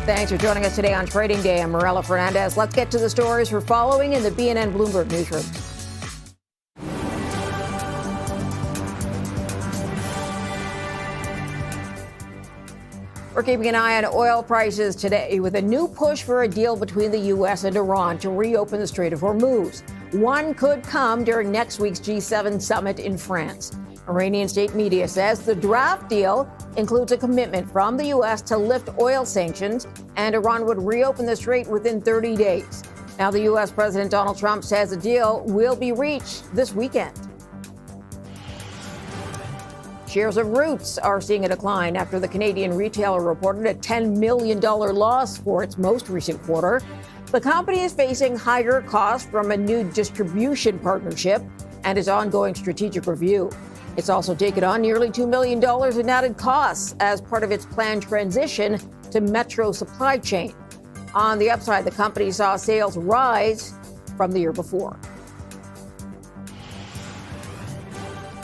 Thanks for joining us today on Trading Day. I'm Morella Fernandez. Let's get to the stories we're following in the BNN Bloomberg newsroom. We're keeping an eye on oil prices today with a new push for a deal between the U.S. and Iran to reopen the Strait of Hormuz. One could come during next week's G7 summit in France. Iranian state media says the draft deal includes a commitment from the U.S. to lift oil sanctions, and Iran would reopen the strait within 30 days. Now, the U.S. President Donald Trump says a deal will be reached this weekend. Shares of Roots are seeing a decline after the Canadian retailer reported a $10 million loss for its most recent quarter. The company is facing higher costs from a new distribution partnership and its ongoing strategic review. It's also taken on nearly $2 million in added costs as part of its planned transition to Metro supply chain. On the upside, the company saw sales rise from the year before.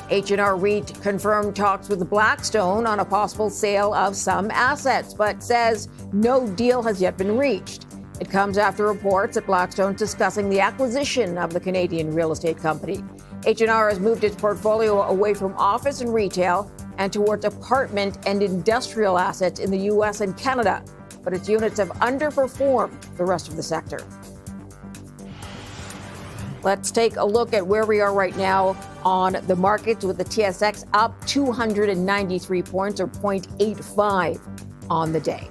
H&R REIT confirmed talks with Blackstone on a possible sale of some assets, but says no deal has yet been reached. It comes after reports that Blackstone discussing the acquisition of the Canadian real estate company. H&R has moved its portfolio away from office and retail and towards apartment and industrial assets in the U.S. and Canada, but its units have underperformed the rest of the sector. Let's take a look at where we are right now on the markets, with the TSX up 293 points, or 0.85 on the day.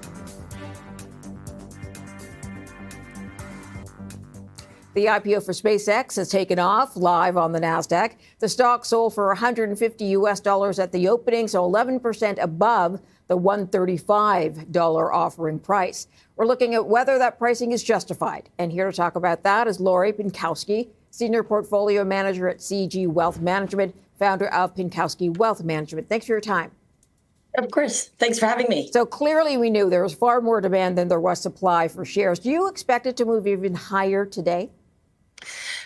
The IPO for SpaceX has taken off live on the NASDAQ. The stock sold for $150 at the opening, so 11% above the $135 offering price. We're looking at whether that pricing is justified. And here to talk about that is Lori Pinkowski, Senior Portfolio Manager at CG Wealth Management, founder of Pinkowski Wealth Management. Thanks for your time. Of course. Thanks for having me. So clearly we knew there was far more demand than there was supply for shares. Do you expect it to move even higher today?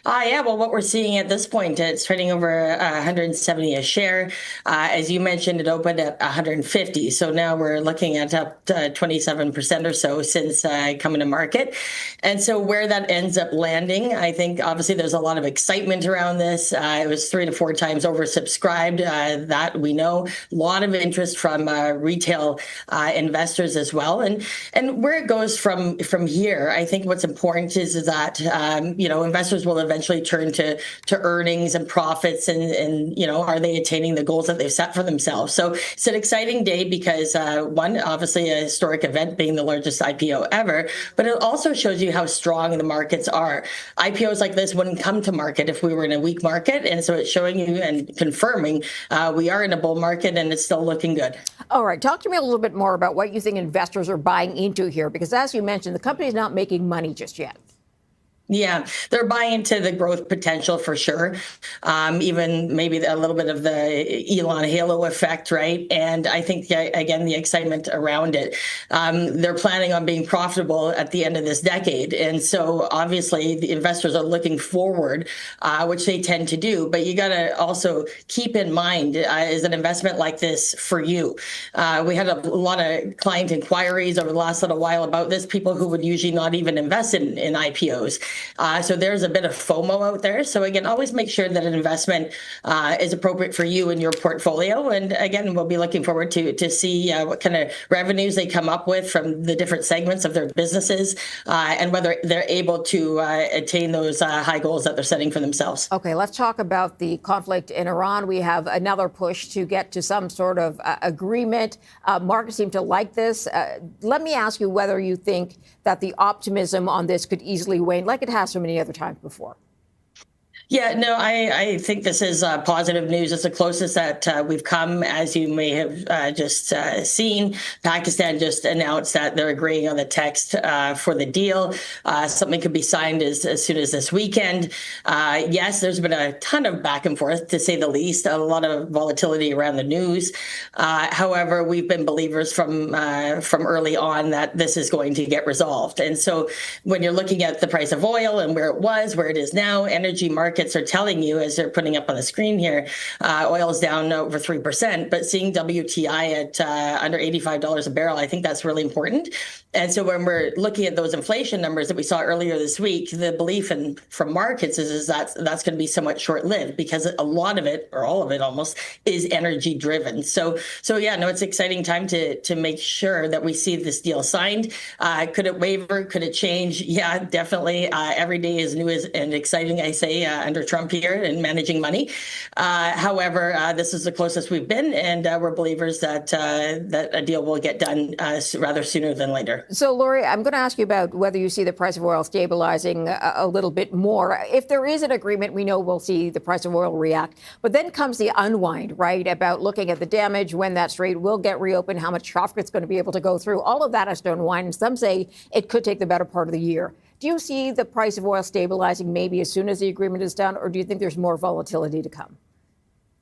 Yeah, well, what we're seeing at this point, it's trading over 170 a share. As you mentioned, it opened at 150. So now we're looking at up to 27% or so since coming to market. And so where that ends up landing, I think obviously there's a lot of excitement around this. It was 3 to 4 times oversubscribed. That we know. A lot of interest from retail investors as well. And where it goes from here, I think what's important is that investors will eventually turn to earnings and profits, and are they attaining the goals that they've set for themselves? So it's an exciting day because one, obviously a historic event being the largest IPO ever, but it also shows you how strong the markets are. IPOs like this wouldn't come to market if we were in a weak market, and so it's showing you and confirming we are in a bull market and it's still looking good. All right, talk to me a little bit more about what you think investors are buying into here, because as you mentioned, the company is not making money just yet. Yeah, they're buying into the growth potential for sure. Even maybe a little bit of the Elon halo effect, right? And I think, again, the excitement around it. They're planning on being profitable at the end of this decade. And so obviously the investors are looking forward, which they tend to do. But you got to also keep in mind, is an investment like this for you? We had a lot of client inquiries over the last little while about this, people who would usually not even invest in IPOs. So there's a bit of FOMO out there. So again, always make sure that an investment is appropriate for you and your portfolio. And again, we'll be looking forward to see what kind of revenues they come up with from the different segments of their businesses, and whether they're able to attain those high goals that they're setting for themselves. Okay, let's talk about the conflict in Iran. We have another push to get to some sort of agreement. Markets seem to like this. Let me ask you whether you think that the optimism on this could easily wane, like it has so many other times before. Yeah, no, I think this is positive news. It's the closest that we've come. As you may have just seen, Pakistan just announced that they're agreeing on the text for the deal. Something could be signed as soon as this weekend. Yes, there's been a ton of back and forth, to say the least, a lot of volatility around the news. However, we've been believers from early on that this is going to get resolved. And so when you're looking at the price of oil and where it was, where it is now, energy markets markets are telling you, as they're putting up on the screen here, oil's down over 3%, but seeing WTI at under $85 a barrel, I think that's really important. And so when we're looking at those inflation numbers that we saw earlier this week, the belief from markets is that that's going to be somewhat short-lived, because a lot of it, or all of it almost, is energy driven. So yeah, no, it's an exciting time to make sure that we see this deal signed. Could it waver? Could it change? Yeah, definitely. Every day is new and exciting, I say, under Trump here in managing money. However, this is the closest we've been, and we're believers that a deal will get done rather sooner than later. So, Lori, I'm going to ask you about whether you see the price of oil stabilizing a little bit more. If there is an agreement, we know we'll see the price of oil react. But then comes the unwind, right, about looking at the damage, when that strait will get reopened, how much traffic it's going to be able to go through. All of that has to unwind. And some say it could take the better part of the year. Do you see the price of oil stabilizing maybe as soon as the agreement is done, or do you think there's more volatility to come?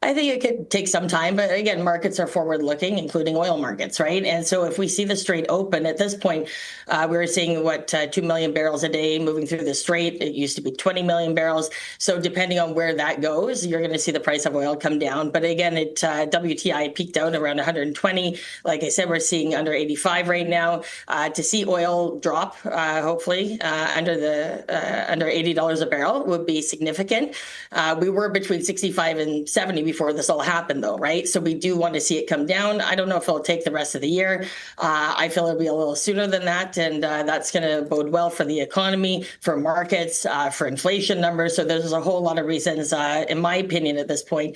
I think it could take some time, but again, markets are forward-looking, including oil markets, right? And so if we see the strait open at this point, we're seeing 2 million barrels a day moving through the strait. It used to be 20 million barrels. So depending on where that goes, you're going to see the price of oil come down. But again, WTI peaked out around 120. Like I said, we're seeing under 85 right now. To see oil drop, hopefully under $80 a barrel would be significant. We were between 65 and 70 before this all happened, though, right? So we do want to see it come down. I don't know if it'll take the rest of the year. I feel it'll be a little sooner than that, and that's going to bode well for the economy, for markets, for inflation numbers. So there's a whole lot of reasons, in my opinion, at this point,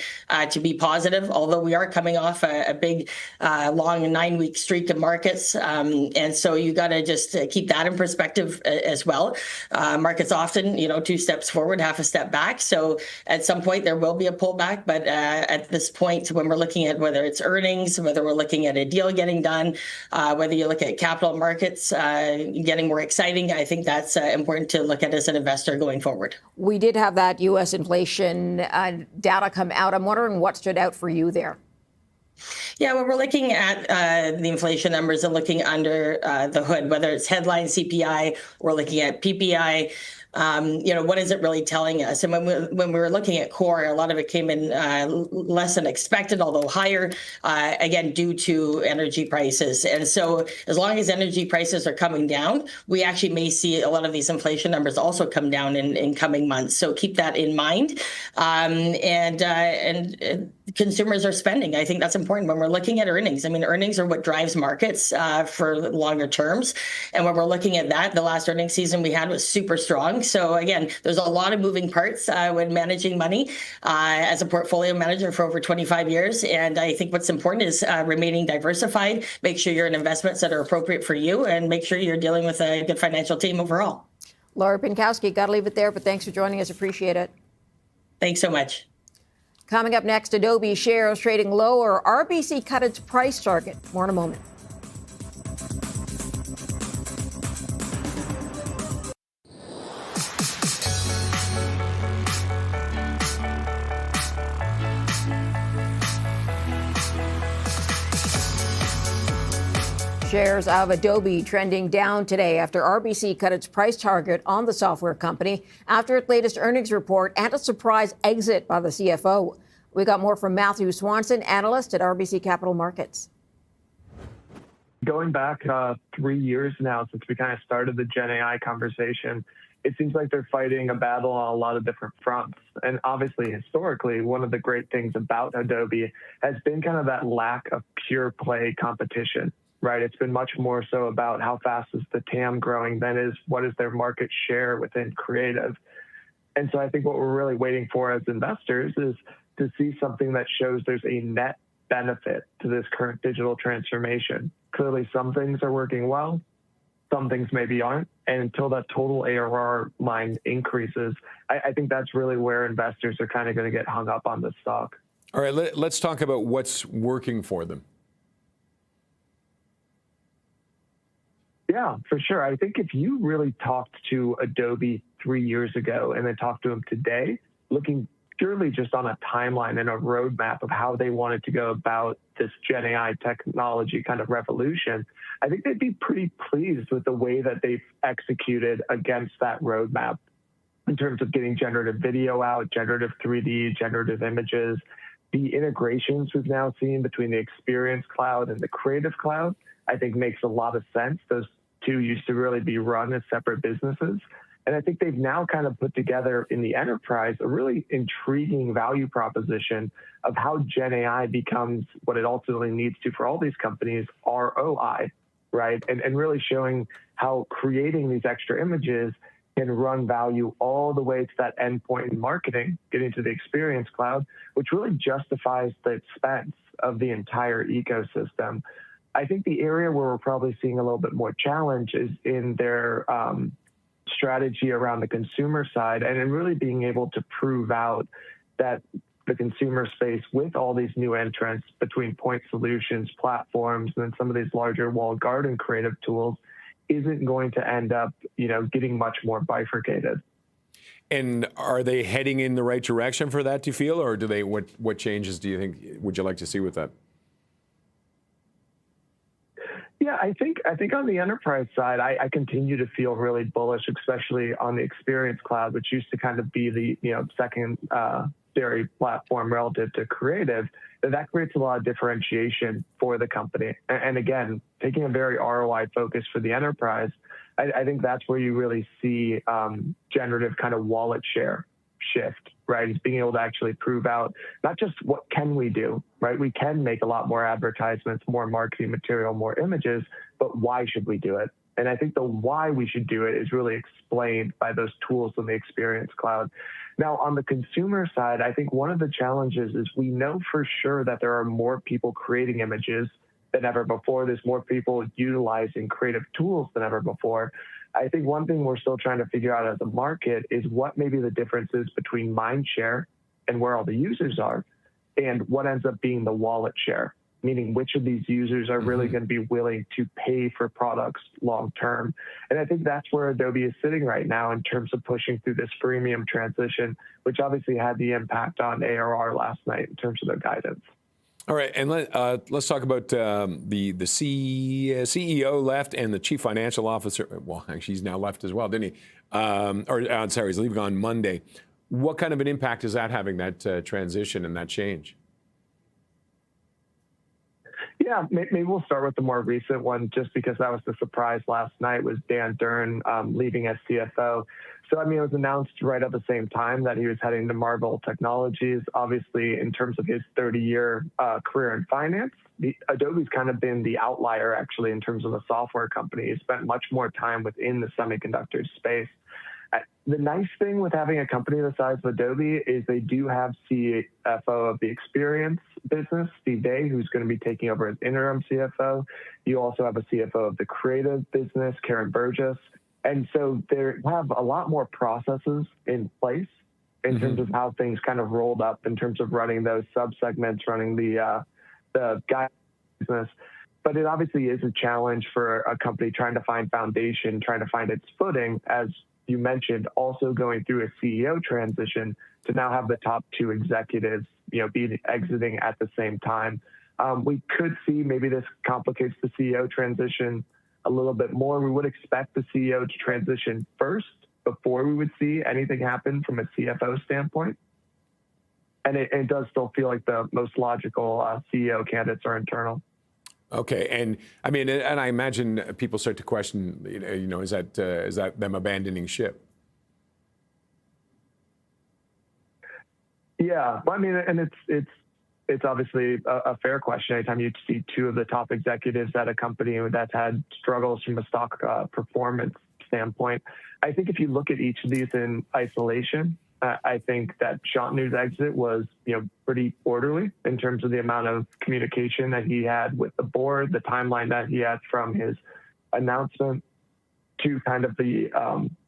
to be positive, although we are coming off a big, long 9-week streak of markets. And so you got to just keep that in perspective as well. Markets often, 2 steps forward, half a step back. So at some point there will be a pullback, but at this point, when we're looking at whether it's earnings, whether we're looking at a deal getting done, whether you look at capital markets getting more exciting, I think that's important to look at as an investor going forward. We did have that U.S. inflation data come out. I'm wondering what stood out for you there. Yeah, well, we're looking at the inflation numbers and looking under the hood, whether it's headline CPI, we're looking at PPI. What is it really telling us? And when we were looking at core, a lot of it came in less than expected, although higher, again, due to energy prices. And so as long as energy prices are coming down, we actually may see a lot of these inflation numbers also come down in coming months. So keep that in mind. And consumers are spending. I think that's important when we're looking at earnings. I mean, earnings are what drives markets for longer terms. And when we're looking at that, the last earnings season we had was super strong. So again, there's a lot of moving parts when managing money as a portfolio manager for over 25 years. And I think what's important is remaining diversified, make sure you're in investments that are appropriate for you, and make sure you're dealing with a good financial team overall. Laura Pinkowski, got to leave it there, but thanks for joining us. Appreciate it. Thanks so much. Coming up next, Adobe shares trading lower. RBC cut its price target. More in a moment. Shares of Adobe trending down today after RBC cut its price target on the software company after its latest earnings report and a surprise exit by the CFO. We got more from Matthew Swanson, analyst at RBC Capital Markets. Going back 3 years now since we kind of started the Gen AI conversation, it seems like they're fighting a battle on a lot of different fronts. And obviously, historically, one of the great things about Adobe has been kind of that lack of pure play competition. Right. It's been much more so about how fast is the TAM growing than is what is their market share within creative. And so I think what we're really waiting for as investors is to see something that shows there's a net benefit to this current digital transformation. Clearly, some things are working well, some things maybe aren't. And until that total ARR line increases, I think that's really where investors are kind of going to get hung up on this stock. All right, let's talk about what's working for them. Yeah, for sure. I think if you really talked to Adobe 3 years ago and then talked to them today, looking purely just on a timeline and a roadmap of how they wanted to go about this Gen AI technology kind of revolution, I think they'd be pretty pleased with the way that they've executed against that roadmap. in terms of getting generative video out, generative 3D, generative images. The integrations we've now seen between the Experience Cloud and the Creative Cloud, I think makes a lot of sense. Those two used to really be run as separate businesses. And I think they've now kind of put together in the enterprise a really intriguing value proposition of how Gen AI becomes what it ultimately needs to for all these companies, ROI, right? And really showing how creating these extra images can run value all the way to that endpoint in marketing, getting to the Experience Cloud, which really justifies the expense of the entire ecosystem. I think the area where we're probably seeing a little bit more challenge is in their strategy around the consumer side, and in really being able to prove out that the consumer space with all these new entrants between point solutions, platforms, and then some of these larger walled garden creative tools isn't going to end up, getting much more bifurcated. And are they heading in the right direction for that, do you feel, or do they? What changes do you think would you like to see with that? Yeah, I think on the enterprise side, I continue to feel really bullish, especially on the Experience Cloud, which used to kind of be the secondary platform relative to creative. That creates a lot of differentiation for the company. And again, taking a very ROI focus for the enterprise, I think that's where you really see generative kind of wallet share shift, right? Is being able to actually prove out not just what can we do, right? We can make a lot more advertisements, more marketing material, more images, but why should we do it? And I think the why we should do it is really explained by those tools in the Experience Cloud. Now, on the consumer side, I think one of the challenges is we know for sure that there are more people creating images than ever before. There's more people utilizing creative tools than ever before. I think one thing we're still trying to figure out as a market is what maybe the difference is between mind share and where all the users are, and what ends up being the wallet share, meaning which of these users are really going to be willing to pay for products long term. And I think that's where Adobe is sitting right now in terms of pushing through this freemium transition, which obviously had the impact on ARR last night in terms of their guidance. All right, and let's talk about the CEO left and the chief financial officer. Well, actually, he's now left as well, didn't he? Sorry, he's leaving on Monday. What kind of an impact is that having, that transition and that change? Yeah, maybe we'll start with the more recent one, just because that was the surprise last night, was Dan Durn leaving as CFO. So, it was announced right at the same time that he was heading to Marvel Technologies. Obviously, in terms of his 30-year career in finance, Adobe's kind of been the outlier, actually, in terms of a software company. He spent much more time within the semiconductor space. The nice thing with having a company the size of Adobe is they do have CFO of the Experience business, Steve Day, who's going to be taking over as interim CFO. You also have a CFO of the creative business, Karen Burgess. And so they have a lot more processes in place in terms of how things kind of rolled up in terms of running those subsegments, running the guide business. But it obviously is a challenge for a company trying to find foundation, trying to find its footing, as you mentioned, also going through a CEO transition to now have the top two executives, be exiting at the same time. We could see maybe this complicates the CEO transition a little bit more. We would expect the CEO to transition first before we would see anything happen from a CFO standpoint. And it does still feel like the most logical CEO candidates are internal. Okay, and I imagine people start to question, is that them abandoning ship? Yeah, and it's obviously a fair question. Anytime you see two of the top executives at a company that's had struggles from a stock performance standpoint, I think if you look at each of these in isolation, I think that Shantanu's exit was, pretty orderly in terms of the amount of communication that he had with the board, the timeline that he had from his announcement to kind of the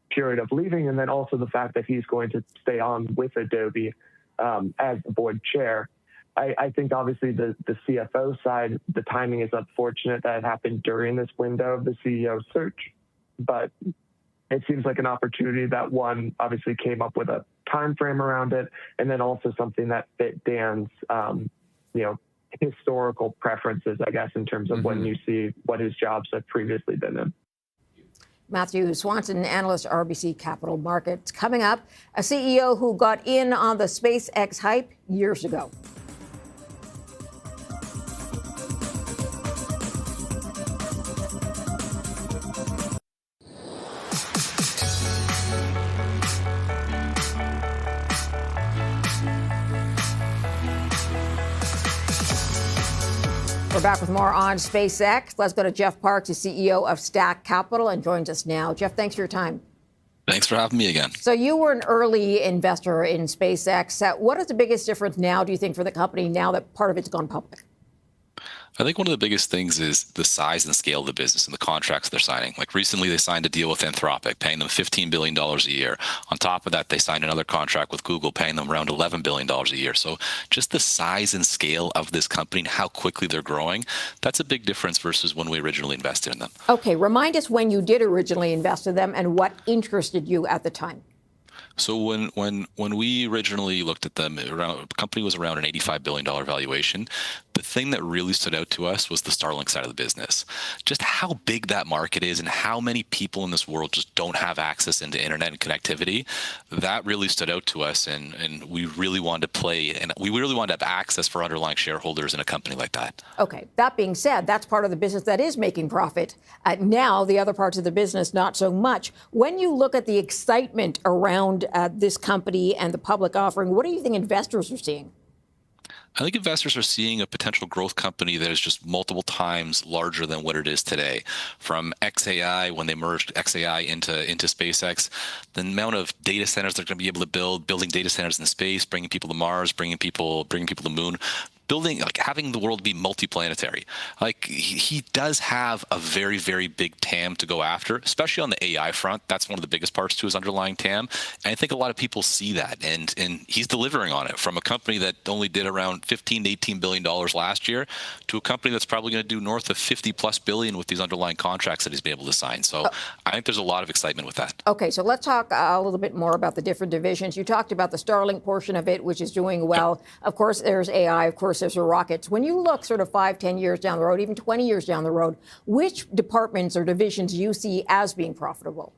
period of leaving, and then also the fact that he's going to stay on with Adobe as the board chair. I think obviously the CFO side, the timing is unfortunate that it happened during this window of the CEO search, but it seems like an opportunity that one obviously came up with a time frame around it, and then also something that fit Dan's, historical preferences, I guess, in terms of when you see what his jobs have previously been in. Matthew Swanson, analyst, RBC Capital Markets. Coming up, a CEO who got in on the SpaceX hype years ago. We're back with more on SpaceX. Let's go to Jeff Parks, the CEO of Stack Capital, and joins us now. Jeff, thanks for your time. Thanks for having me again. So you were an early investor in SpaceX. What is the biggest difference now, do you think, for the company now that part of it's gone public? I think one of the biggest things is the size and scale of the business and the contracts they're signing. Like recently, they signed a deal with Anthropic, paying them $15 billion a year. On top of that, they signed another contract with Google, paying them around $11 billion a year. So just the size and scale of this company and how quickly they're growing, that's a big difference versus when we originally invested in them. Okay, remind us when you did originally invest in them and what interested you at the time. So when we originally looked at them, the company was around an $85 billion valuation. The thing that really stood out to us was the Starlink side of the business. Just how big that market is and how many people in this world just don't have access into internet and connectivity. That really stood out to us, and we really wanted to play, and we really wanted to have access for underlying shareholders in a company like that. Okay, that being said, that's part of the business that is making profit. Now, the other parts of the business, not so much. When you look at the excitement around this company and the public offering, what do you think investors are seeing? I think investors are seeing a potential growth company that is just multiple times larger than what it is today. From XAI, when they merged XAI into SpaceX, the amount of data centers they're going to be able to building data centers in space, bringing people to Mars, bringing people to the moon, building, like having the world be multiplanetary. Like he does have a very, very big TAM to go after, especially on the AI front. That's one of the biggest parts to his underlying TAM. And I think a lot of people see that, and he's delivering on it from a company that only did around $15 to $18 billion last year to a company that's probably going to do north of 50 plus billion with these underlying contracts that he's been able to sign. So I think there's a lot of excitement with that. Okay, so let's talk a little bit more about the different divisions. You talked about the Starlink portion of it, which is doing well. Yep. Of course, there's AI. Of course, there's the rockets. When you look sort of 5, 10 years down the road, even 20 years down the road, which departments or divisions do you see as being profitable?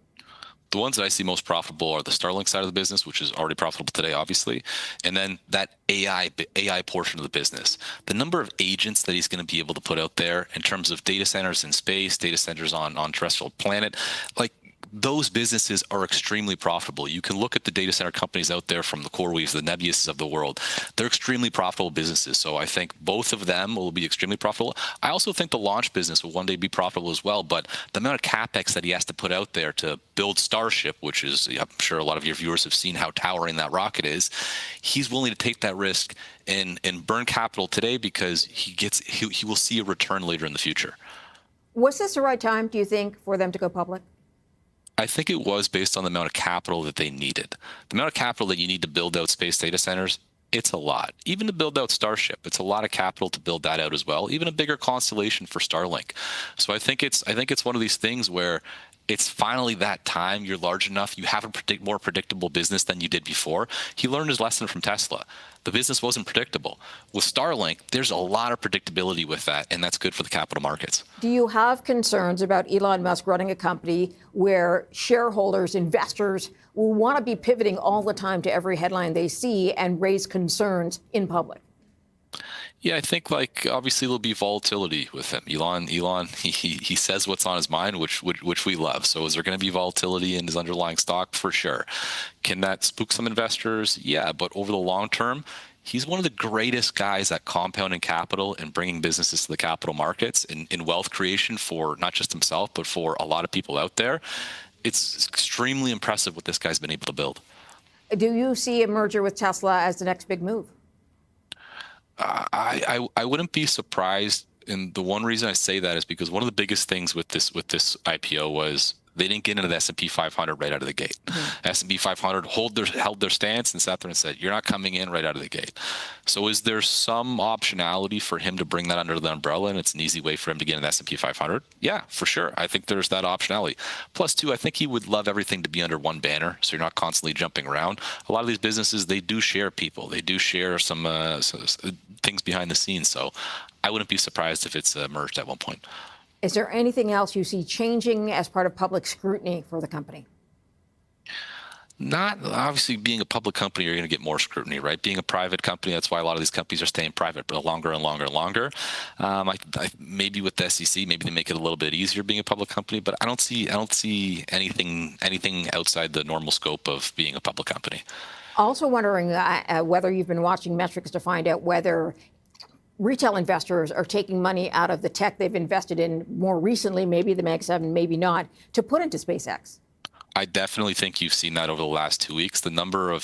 The ones that I see most profitable are the Starlink side of the business, which is already profitable today, obviously, and then that AI portion of the business. The number of agents that he's going to be able to put out there in terms of data centers in space, data centers on terrestrial planet, like those businesses are extremely profitable. You can look at the data center companies out there, from the CoreWeaves, the Nebiuses of the world. They're extremely profitable businesses. So I think both of them will be extremely profitable. I also think the launch business will one day be profitable as well. But the amount of capex that he has to put out there to build Starship, which is, I'm sure a lot of your viewers have seen how towering that rocket is, he's willing to take that risk and burn capital today because he will see a return later in the future. Was this the right time, do you think, for them to go public? I think it was, based on the amount of capital that they needed. The amount of capital that you need to build out space data centers, it's a lot. Even to build out Starship, it's a lot of capital to build that out as well. Even a bigger constellation for Starlink. So I think it's one of these things where it's finally that time. You're large enough. You have a more predictable business than you did before. He learned his lesson from Tesla. The business wasn't predictable. With Starlink, there's a lot of predictability with that, and that's good for the capital markets. Do you have concerns about Elon Musk running a company where shareholders, investors will want to be pivoting all the time to every headline they see and raise concerns in public? Yeah, I think, like, obviously there'll be volatility with him. Elon, he says what's on his mind, which we love. So is there going to be volatility in his underlying stock? For sure. Can that spook some investors? Yeah, but over the long term, he's one of the greatest guys at compounding capital and bringing businesses to the capital markets in wealth creation for not just himself, but for a lot of people out there. It's extremely impressive what this guy's been able to build. Do you see a merger with Tesla as the next big move? I wouldn't be surprised, and the one reason I say that is because one of the biggest things with this IPO was they didn't get into the S&P 500 right out of the gate. Mm-hmm. S&P 500 held their stance and sat there and said, "You're not coming in right out of the gate." So is there some optionality for him to bring that under the umbrella, and it's an easy way for him to get in the S&P 500? Yeah, for sure. I think there's that optionality. Plus, too, I think he would love everything to be under one banner, so you're not constantly jumping around. A lot of these businesses, they do share people. They do share some things behind the scenes. So I wouldn't be surprised if it's merged at one point. Is there anything else you see changing as part of public scrutiny for the company? Not obviously being a public company, you're going to get more scrutiny, right? Being a private company, that's why a lot of these companies are staying private, but longer and longer and longer. Maybe with the SEC, maybe they make it a little bit easier being a public company, but I don't see anything outside the normal scope of being a public company. Also wondering whether you've been watching metrics to find out whether retail investors are taking money out of the tech they've invested in more recently, maybe the Mag 7, maybe not, to put into SpaceX. I definitely think you've seen that over the last 2 weeks. The number of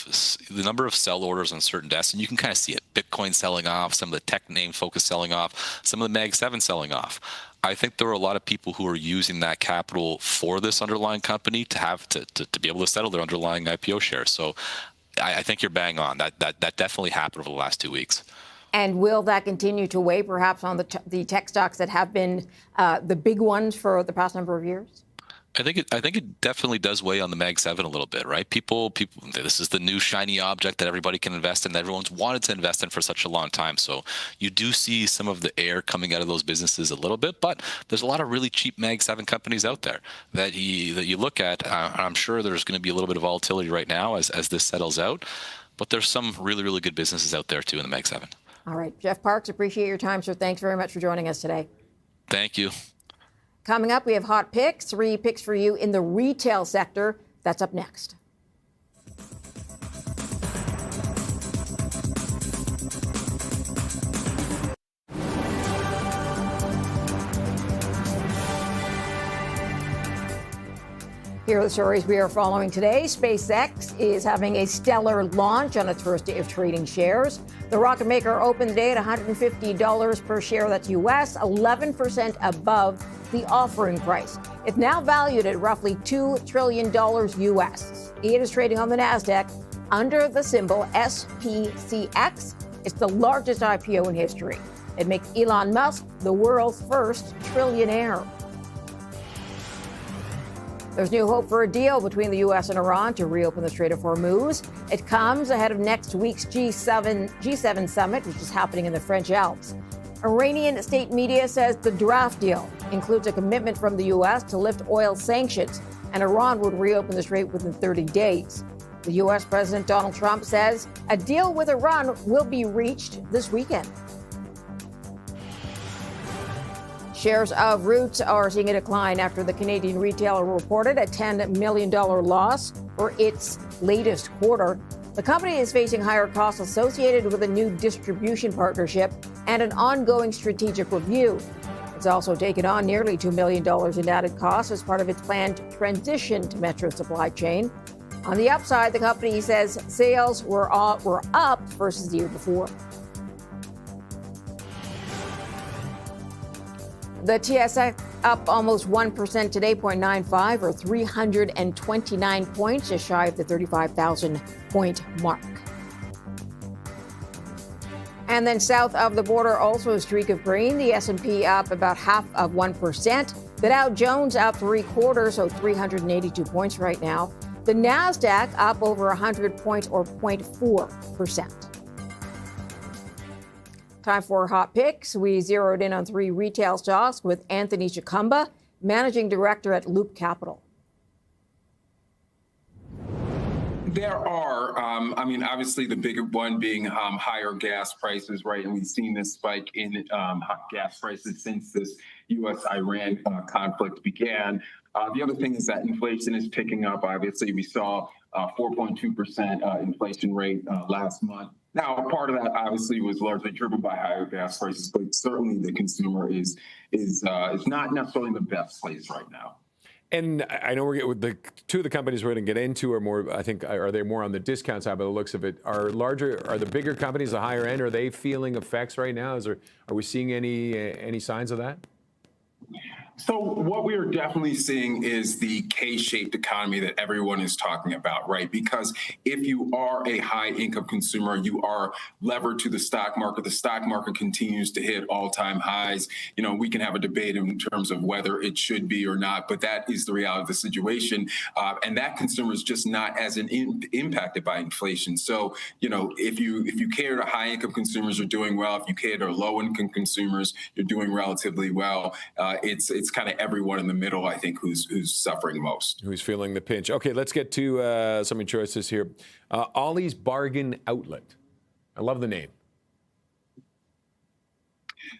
sell orders on certain desks, and you can kind of see it. Bitcoin selling off, some of the tech name focus selling off, some of the Mag 7 selling off. I think there are a lot of people who are using that capital for this underlying company to be able to settle their underlying IPO shares. So I think you're bang on. That definitely happened over the last 2 weeks. And will that continue to weigh perhaps on the tech stocks that have been the big ones for the past number of years? I think it definitely does weigh on the Mag 7 a little bit, right? People, this is the new shiny object that everybody can invest in, that everyone's wanted to invest in for such a long time. So you do see some of the air coming out of those businesses a little bit, but there's a lot of really cheap Mag 7 companies out there that you look at. I'm sure there's going to be a little bit of volatility right now as this settles out, but there's some really, really good businesses out there too in the Mag 7. All right, Jeff Parks, appreciate your time, sir. Thanks very much for joining us today. Thank you. Coming up, we have hot picks, 3 picks for you in the retail sector. That's up next. Here are the stories we are following today. SpaceX is having a stellar launch on its first day of trading shares. The rocket maker opened the day at $150 per share. That's U.S., 11% above the offering price. It's now valued at roughly $2 trillion U.S. It is trading on the NASDAQ under the symbol SPCX. It's the largest IPO in history. It makes Elon Musk the world's first trillionaire. There's new hope for a deal between the U.S. and Iran to reopen the Strait of Hormuz. It comes ahead of next week's G7 summit, which is happening in the French Alps. Iranian state media says the draft deal includes a commitment from the U.S. to lift oil sanctions, and Iran would reopen the strait within 30 days. The U.S. President Donald Trump says a deal with Iran will be reached this weekend. Shares of Roots are seeing a decline after the Canadian retailer reported a $10 million loss for its latest quarter. The company is facing higher costs associated with a new distribution partnership and an ongoing strategic review. It's also taken on nearly $2 million in added costs as part of its planned transition to Metro supply chain. On the upside, the company says sales were up versus the year before. The TSX up almost 1% today, 0.95 or 329 points, just shy of the 35,000 point mark. And then south of the border, also a streak of green. The S&P up about 0.5%. The Dow Jones up 0.75, so 382 points right now. The NASDAQ up over 100 points or 0.4%. Time for hot picks. We zeroed in on 3 retail stocks with Anthony Chikamba, managing director at Loop Capital. There are, obviously the bigger one being higher gas prices, right? And we've seen this spike in gas prices since this U.S.-Iran conflict began. The other thing is that inflation is picking up. Obviously, we saw 4.2% inflation rate last month. Now, part of that obviously was largely driven by higher gas prices, but certainly the consumer is not necessarily in the best place right now. And I know we're with the 2 of the companies we're going to get into are more, I think, are they more on the discount side by the looks of it? Are the bigger companies, the higher end, are they feeling effects right now? Are we seeing any signs of that? So what we are definitely seeing is the K-shaped economy that everyone is talking about, right? Because if you are a high-income consumer, you are levered to the stock market. The stock market continues to hit all-time highs. You know, we can have a debate in terms of whether it should be or not, but that is the reality of the situation. And that consumer is just not as impacted by inflation. So, you know, if you cater to high-income consumers, you're doing well. If you cater to low-income consumers, you're doing relatively well. It's it's kind of everyone in the middle, I think, who's suffering most. Who's feeling the pinch. Okay, let's get to some of your choices here. Ollie's Bargain Outlet. I love the name.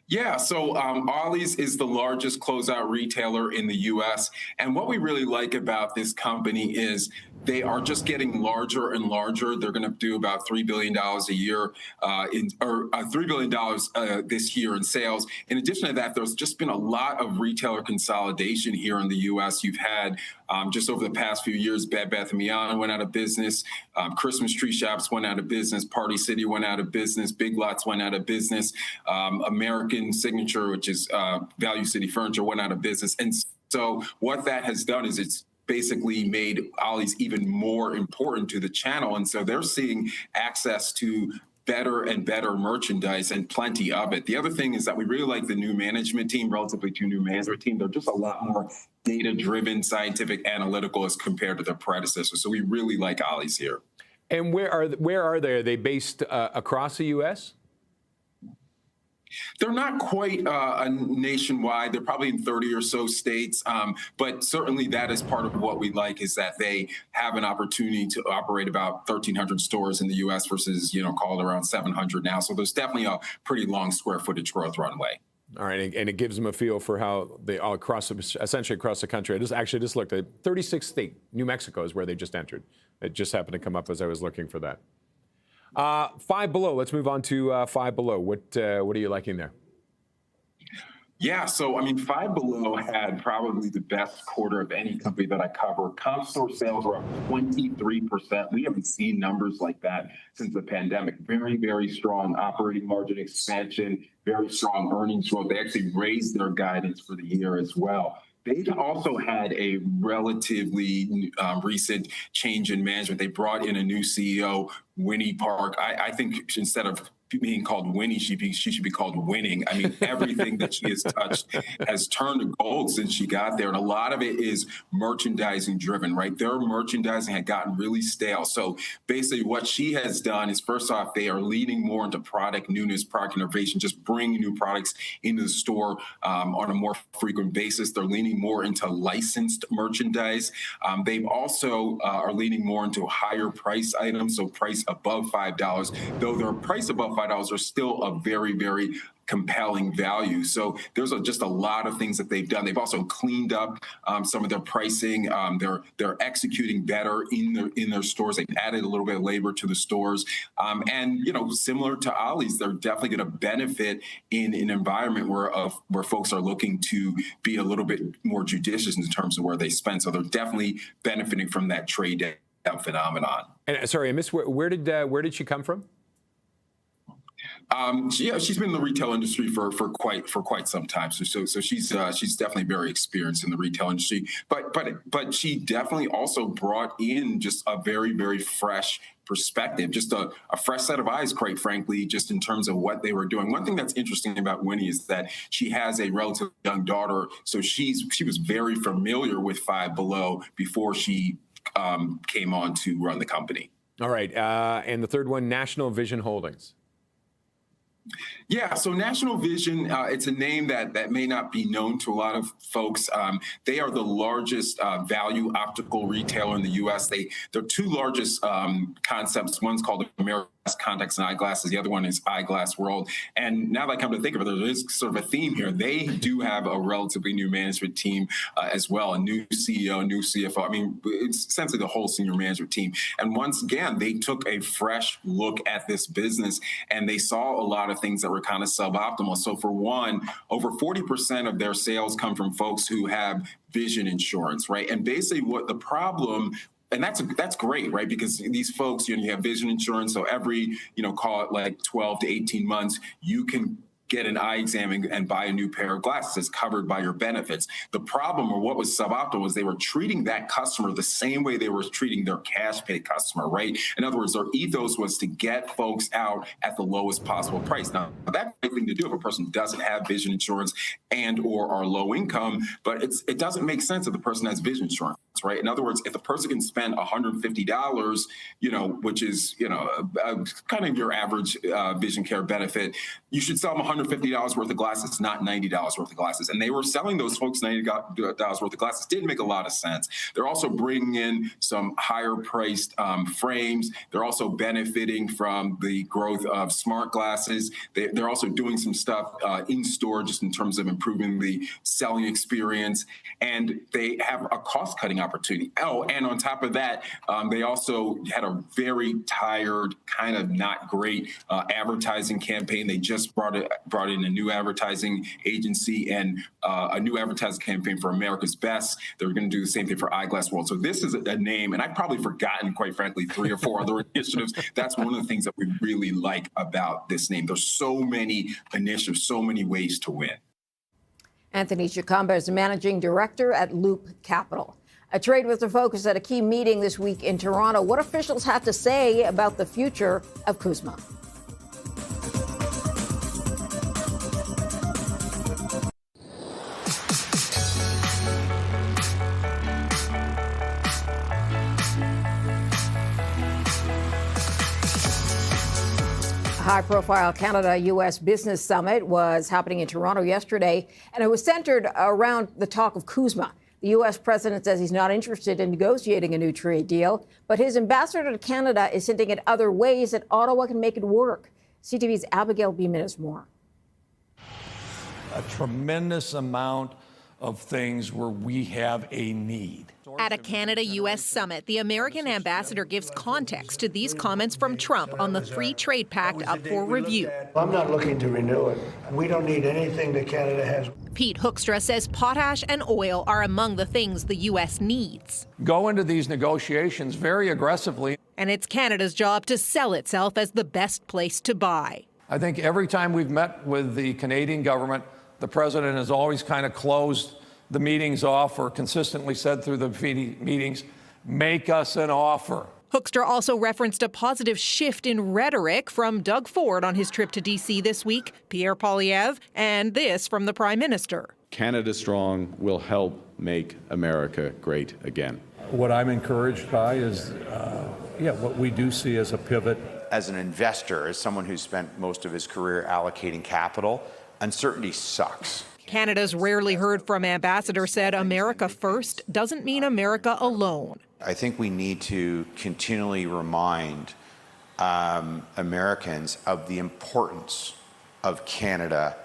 Yeah, so Ollie's is the largest closeout retailer in the U.S. And what we really like about this company is they are just getting larger and larger. They're going to do about $3 billion a year, $3 billion this year in sales. In addition to that, there's just been a lot of retailer consolidation here in the U.S. You've had just over the past few years, Bed Bath & Beyond went out of business. Christmas tree shops went out of business. Party City went out of business. Big Lots went out of business. American Signature, which is Value City Furniture, went out of business. And so what that has done is it's basically made Ollie's even more important to the channel. And so they're seeing access to better and better merchandise and plenty of it. The other thing is that we really like the new management team, relatively to new management team. They're just a lot more data-driven, scientific, analytical as compared to their predecessors. So we really like Ollie's here. And where are they? Are they based across the U.S.? They're not quite nationwide. They're probably in 30 or so states. But certainly that is part of what we like, is that they have an opportunity to operate about 1,300 stores in the U.S. versus, call it around 700 now. So there's definitely a pretty long square footage growth runway. All right, and it gives them a feel for how they all essentially across the country. I just looked at 36th state. New Mexico is where they just entered. It just happened to come up as I was looking for that. Five Below. Let's move on to Five Below. What are you liking there? Yeah, so Five Below had probably the best quarter of any company that I cover. Comp store sales were up 23%. We haven't seen numbers like that since the pandemic. Very, very strong operating margin expansion, very strong earnings growth. They actually raised their guidance for the year as well. They've also had a relatively recent change in management. They brought in a new CEO, Winnie Park. I think instead of being called Winnie, she should be called Winning. Everything that she has touched has turned to gold since she got there. And a lot of it is merchandising driven, right? Their merchandising had gotten really stale. So basically what she has done is, first off, they are leaning more into product newness, product innovation, just bringing new products into the store on a more frequent basis. They're leaning more into licensed merchandise. They've also are leaning more into higher price items, so price above $5, though their price above $5 are still a very, very compelling value. So there's just a lot of things that they've done. They've also cleaned up some of their pricing. They're executing better in their stores. They've added a little bit of labor to the stores. And similar to Ollie's, they're definitely going to benefit in an environment where folks are looking to be a little bit more judicious in terms of where they spend. So they're definitely benefiting from that trade down phenomenon. And sorry, I missed where did she come from? She's been in the retail industry for quite some time. So she's definitely very experienced in the retail industry. But she definitely also brought in just a very, very fresh perspective, just a fresh set of eyes, quite frankly, just in terms of what they were doing. One thing that's interesting about Winnie is that she has a relatively young daughter, so she was very familiar with Five Below before she came on to run the company. All right, and the third one, National Vision Holdings. Yeah, so National Vision, it's a name that may not be known to a lot of folks. They are the largest value optical retailer in the U.S. Their two largest concepts, one's called America's Contacts and Eyeglasses. The other one is Eyeglass World. And now that I come to think of it, there is sort of a theme here. They do have a relatively new management team as well, a new CEO, a new CFO. It's essentially the whole senior management team. And once again, they took a fresh look at this business and they saw a lot of things that were kind of suboptimal. So for one, over 40% of their sales come from folks who have vision insurance, right? And basically what the problem, and that's great, right? Because these folks, you have vision insurance. So every, call it like 12 to 18 months, you can get an eye exam and buy a new pair of glasses. It's covered by your benefits. The problem, or what was suboptimal, was they were treating that customer the same way they were treating their cash pay customer, right? In other words, their ethos was to get folks out at the lowest possible price. Now, that's a thing to do if a person doesn't have vision insurance and or are low income, but it doesn't make sense if the person has vision insurance. right? In other words, if a person can spend $150, which is, kind of your average vision care benefit, you should sell them $150 worth of glasses, not $90 worth of glasses. And they were selling those folks $90 worth of glasses. Didn't make a lot of sense. They're also bringing in some higher priced frames. They're also benefiting from the growth of smart glasses. They're also doing some stuff in store just in terms of improving the selling experience. And they have a cost cutting opportunity. Oh, and on top of that, they also had a very tired, kind of not great advertising campaign. They just brought in a new advertising agency and a new advertising campaign for America's Best. They're going to do the same thing for Eyeglass World. So this is a name, and I've probably forgotten, quite frankly, 3 or 4 other initiatives. That's one of the things that we really like about this name. There's so many initiatives, so many ways to win. Anthony Chikamba is the managing director at Loop Capital. A trade with a focus at a key meeting this week in Toronto. What officials have to say about the future of Kuzma? High-profile Canada-U.S. Business Summit was happening in Toronto yesterday, and it was centered around the talk of Kuzma. The U.S. president says he's not interested in negotiating a new trade deal, but his ambassador to Canada is hinting at other ways that Ottawa can make it work. CTV's Abigail Beeman has more. A tremendous amount of things where we have a need. At a Canada-U.S. summit, the American ambassador gives context to these comments from Trump on the Free Trade Pact up for review. I'm not looking to renew it. We don't need anything that Canada has. Pete Hoekstra says potash and oil are among the things the U.S. needs. Go into these negotiations very aggressively. And it's Canada's job to sell itself as the best place to buy. I think every time we've met with the Canadian government, the president has always kind of closed the meetings off or consistently said through the meetings, make us an offer. Hoekstra also referenced a positive shift in rhetoric from Doug Ford on his trip to D.C. this week, Pierre Poilievre, and this from the Prime Minister. Canada Strong will help make America great again. What I'm encouraged by is, what we do see as a pivot. As an investor, as someone who's spent most of his career allocating capital, uncertainty sucks. Canada's rarely heard from ambassador said America first doesn't mean America alone. I think we need to continually remind Americans of the importance of Canada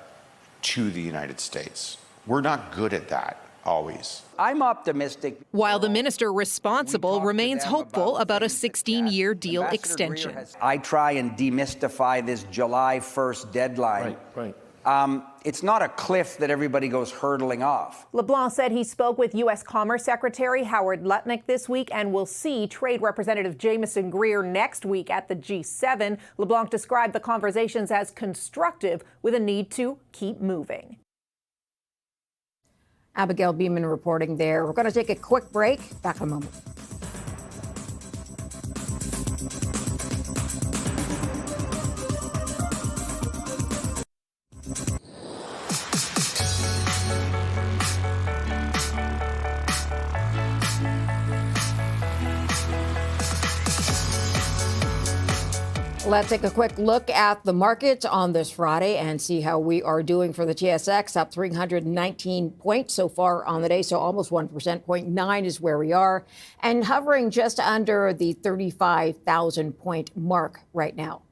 to the United States. We're not good at that always. I'm optimistic. While the minister responsible remains hopeful about a 16-year deal extension. I try and demystify this July 1st deadline. Right. It's not a cliff that everybody goes hurtling off. LeBlanc said he spoke with U.S. Commerce Secretary Howard Lutnick this week and will see Trade Representative Jamieson Greer next week at the G7. LeBlanc described the conversations as constructive with a need to keep moving. Abigail Beeman reporting there. We're going to take a quick break. Back in a moment. Let's take a quick look at the markets on this Friday and see how we are doing for the TSX, up 319 points so far on the day, so almost 1%. 0.9 is where we are, and hovering just under the 35,000 point mark right now.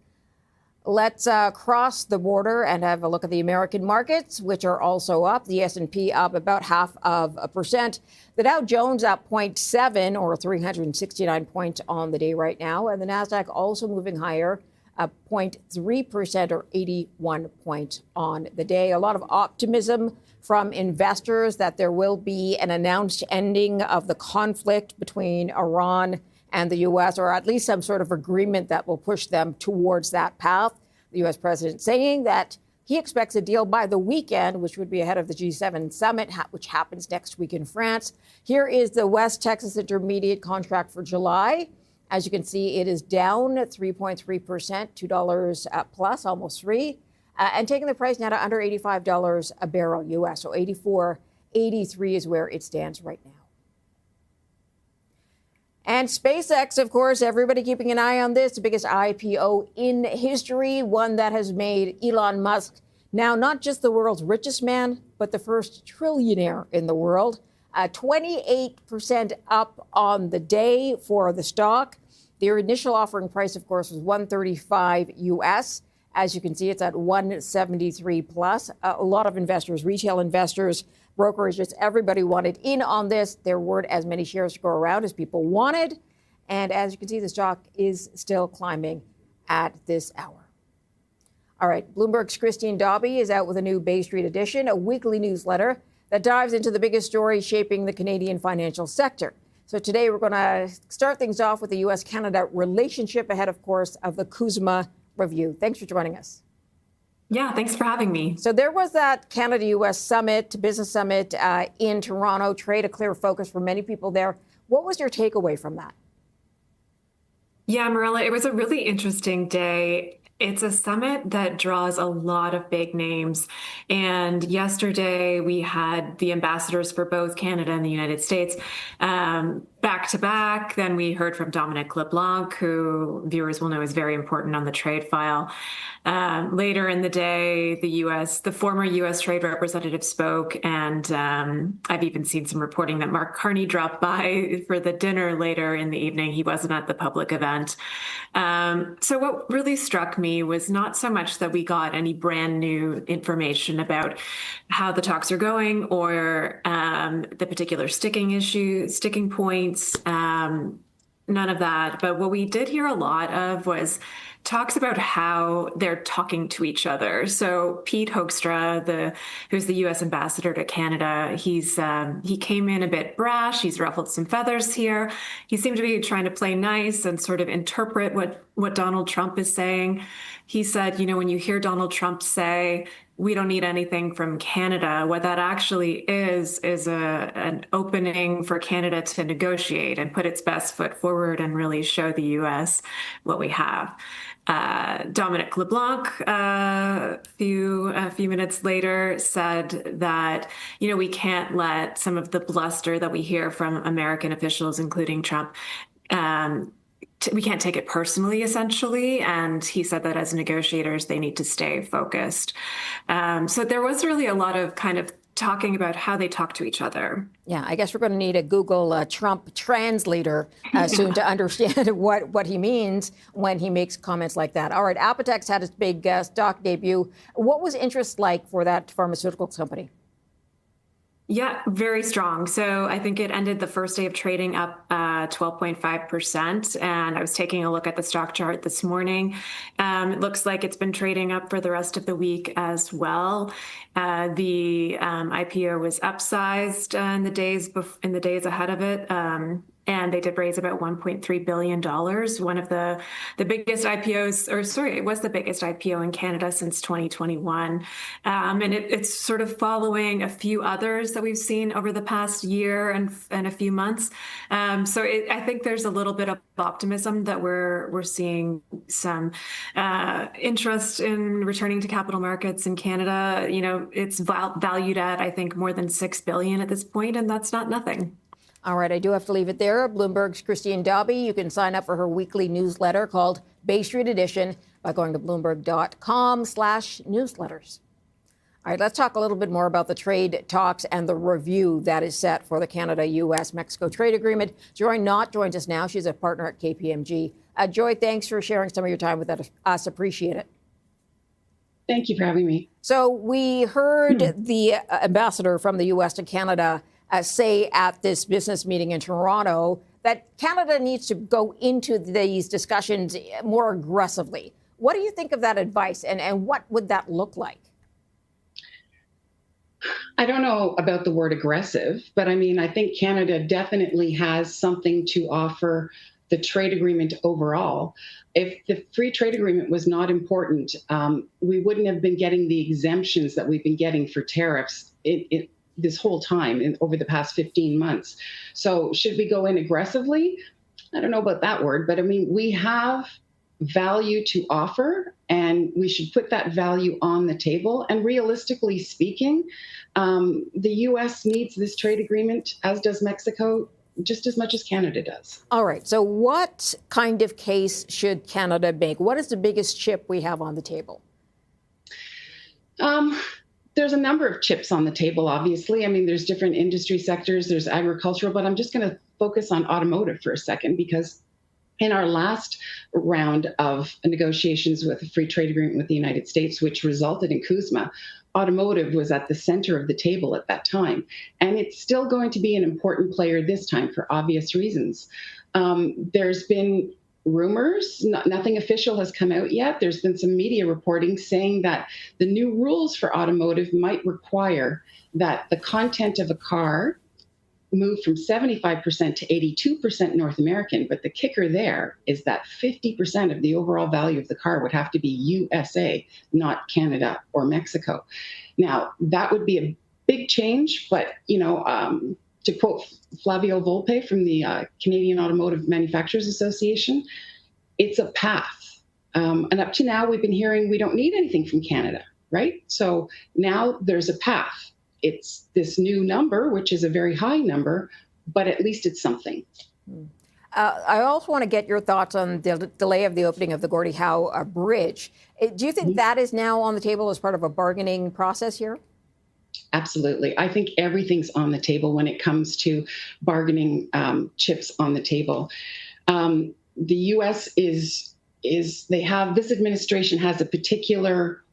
Let's cross the border and have a look at the American markets, which are also up. The S&P up about 0.5%. The Dow Jones up 0.7 or 369 points on the day right now. And the Nasdaq also moving higher, up 0.3% or 81 points on the day. A lot of optimism from investors that there will be an announced ending of the conflict between Iran and the U.S., or at least some sort of agreement that will push them towards that path. The U.S. president saying that he expects a deal by the weekend, which would be ahead of the G7 summit, which happens next week in France. Here is the West Texas Intermediate contract for July. As you can see, it is down 3.3%, $2 plus, almost $3, and taking the price now to under $85 a barrel U.S. So 84.83 is where it stands right now. And SpaceX, of course, everybody keeping an eye on this, the biggest IPO in history, one that has made Elon Musk now not just the world's richest man, but the first trillionaire in the world. 28% up on the day for the stock. Their initial offering price, of course, was $135 US. As you can see, it's at 173 plus. A lot of investors, retail investors, brokerages, everybody wanted in on this. There weren't as many shares to go around as people wanted. And as you can see, the stock is still climbing at this hour. All right, Bloomberg's Christine Dobby is out with a new Bay Street edition, a weekly newsletter that dives into the biggest stories shaping the Canadian financial sector. So today we're going to start things off with the U.S.-Canada relationship ahead, of course, of the CUSMA review. Thanks for joining us. Yeah, thanks for having me. So there was that Canada-U.S. summit, business summit in Toronto, trade a clear focus for many people there. What was your takeaway from that? Yeah, Marilla, it was a really interesting day. It's a summit that draws a lot of big names. And yesterday we had the ambassadors for both Canada and the United States back to back. Then we heard from Dominic LeBlanc, who viewers will know is very important on the trade file. Later in the day, the former U.S. trade representative spoke, and I've even seen some reporting that Mark Carney dropped by for the dinner later in the evening. He wasn't at the public event. So what really struck me was not so much that we got any brand new information about how the talks are going or the particular sticking points. None of that. But what we did hear a lot of was talks about how they're talking to each other. So Pete Hoekstra, who's the U.S. ambassador to Canada, he came in a bit brash. He's ruffled some feathers here. He seemed to be trying to play nice and sort of interpret what Donald Trump is saying. He said, when you hear Donald Trump say, we don't need anything from Canada, what that actually is an opening for Canada to negotiate and put its best foot forward and really show the U.S. what we have. Dominic LeBlanc, a few minutes later, said that, we can't let some of the bluster that we hear from American officials, including Trump, we can't take it personally, essentially. And he said that as negotiators, they need to stay focused. So there was really a lot of kind of talking about how they talk to each other. Yeah, I guess we're going to need a Google Trump translator soon to understand what he means when he makes comments like that. All right, Apotex had its big stock debut. What was interest like for that pharmaceutical company? Yeah, very strong. So I think it ended the first day of trading up 12.5%. And I was taking a look at the stock chart this morning. It looks like it's been trading up for the rest of the week as well. The IPO was upsized in the days ahead of it. And they did raise about $1.3 billion, one of the biggest IPOs, it was the biggest IPO in Canada since 2021. And it's sort of following a few others that we've seen over the past year and a few months. I think there's a little bit of optimism that we're seeing some interest in returning to capital markets in Canada. It's valued at, I think, more than $6 billion at this point, and that's not nothing. All right, I do have to leave it there. Bloomberg's Christine Dobby. You can sign up for her weekly newsletter called Bay Street Edition by going to bloomberg.com/newsletters. All right, let's talk a little bit more about the trade talks and the review that is set for the Canada-U.S.-Mexico trade agreement. Joy Knott joins us now. She's a partner at KPMG. Joy, thanks for sharing some of your time with us. Appreciate it. Thank you for having me. So we heard the ambassador from the U.S. to Canada say at this business meeting in Toronto that Canada needs to go into these discussions more aggressively. What do you think of that advice, and what would that look like? I don't know about the word aggressive, but I think Canada definitely has something to offer the trade agreement overall. If the free trade agreement was not important, we wouldn't have been getting the exemptions that we've been getting for tariffs this whole time over the past 15 months. So should we go in aggressively? I don't know about that word, but we have value to offer, and we should put that value on the table. And realistically speaking, the U.S. needs this trade agreement, as does Mexico. just as much as Canada does. All right. So what kind of case should Canada make? What is the biggest chip we have on the table? There's a number of chips on the table, obviously. I mean, there's different industry sectors, there's agricultural, but I'm just going to focus on automotive for a second, because in our last round of negotiations with a free trade agreement with the United States, which resulted in CUSMA, automotive was at the center of the table at that time. And it's still going to be an important player this time for obvious reasons. There's been rumors, nothing official has come out yet. There's been some media reporting saying that the new rules for automotive might require that the content of a car move from 75% to 82% North American. But the kicker there is that 50% of the overall value of the car would have to be USA, not Canada or Mexico. Now, that would be a big change, but, to quote Flavio Volpe from the Canadian Automotive Manufacturers Association, it's a path. And up to now, we've been hearing we don't need anything from Canada, right? So now there's a path. It's this new number, which is a very high number, but at least it's something. I also want to get your thoughts on the delay of the opening of the Gordie Howe Bridge. Do you think that is now on the table as part of a bargaining process here? Absolutely. I think everything's on the table when it comes to bargaining chips on the table. The U.S. this administration has a particular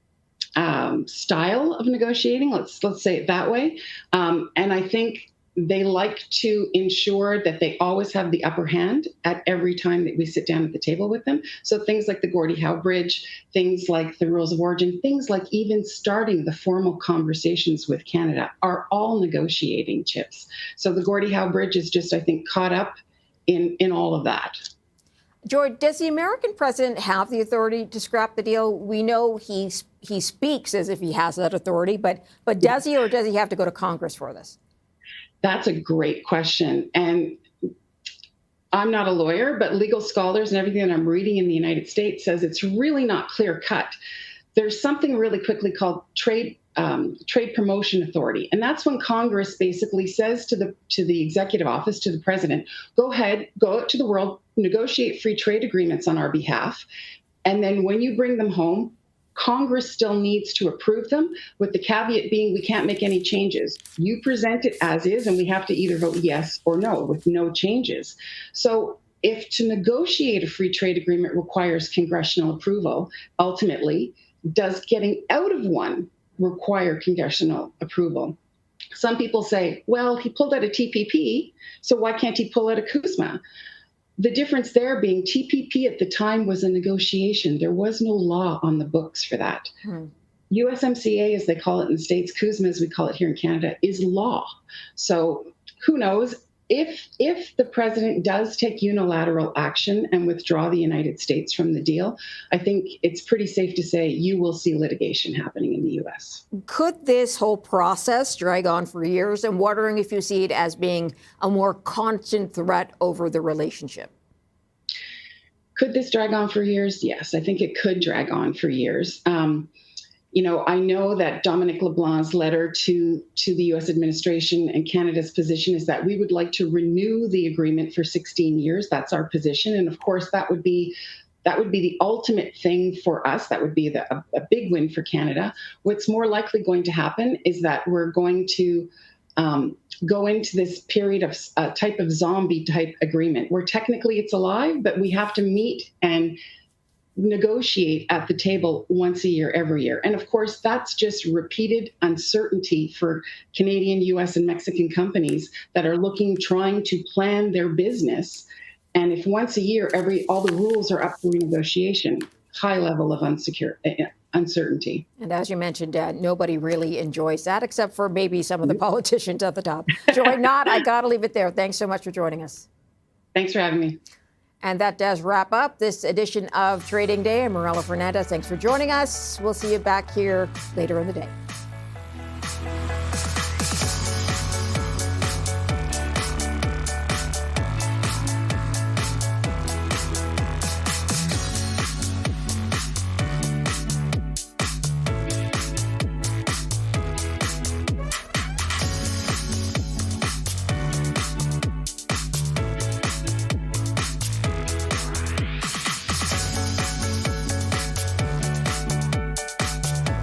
style of negotiating. Let's say it that way. And I think they like to ensure that they always have the upper hand at every time that we sit down at the table with them. So things like the Gordie Howe Bridge, things like the rules of origin, things like even starting the formal conversations with Canada are all negotiating chips. So the Gordie Howe Bridge is just, I think, caught up in all of that. Joy, does the American president have the authority to scrap the deal? We know he speaks as if he has that authority, but does he, or does he have to go to Congress for this? That's a great question. And I'm not a lawyer, but legal scholars and everything that I'm reading in the United States says it's really not clear cut. There's something really quickly called trade promotion authority. And that's when Congress basically says to the executive office, to the president, go ahead, go out to the world, negotiate free trade agreements on our behalf. And then when you bring them home, Congress still needs to approve them, with the caveat being we can't make any changes. You present it as is, and we have to either vote yes or no with no changes. So if to negotiate a free trade agreement requires congressional approval, ultimately, does getting out of one require congressional approval? Some people say, well, he pulled out a TPP, so why can't he pull out a CUSMA? The difference there being TPP at the time was a negotiation. There was no law on the books for that. USMCA, as they call it in the States, CUSMA, as we call it here in Canada, is law. So who knows? If the president does take unilateral action and withdraw the United States from the deal, I think it's pretty safe to say you will see litigation happening in the U.S. Could this whole process drag on for years? I'm wondering if you see it as being a more constant threat over the relationship. Could this drag on for years? Yes, I think it could drag on for years. I know that Dominic LeBlanc's letter to the U.S. administration and Canada's position is that we would like to renew the agreement for 16 years. That's our position. And of course, that would be the ultimate thing for us. That would be a big win for Canada. What's more likely going to happen is that we're going to go into this period of a type of zombie type agreement where technically it's alive, but we have to meet and negotiate at the table once a year, every year. And of course, that's just repeated uncertainty for Canadian, US, and Mexican companies that are trying to plan their business. And if once a year, all the rules are up for renegotiation, high level of uncertainty. And as you mentioned, nobody really enjoys that, except for maybe some of the politicians at the top. Joy Knott, I got to leave it there. Thanks so much for joining us. Thanks for having me. And that does wrap up this edition of Trading Day. I'm Marella Fernandez. Thanks for joining us. We'll see you back here later in the day.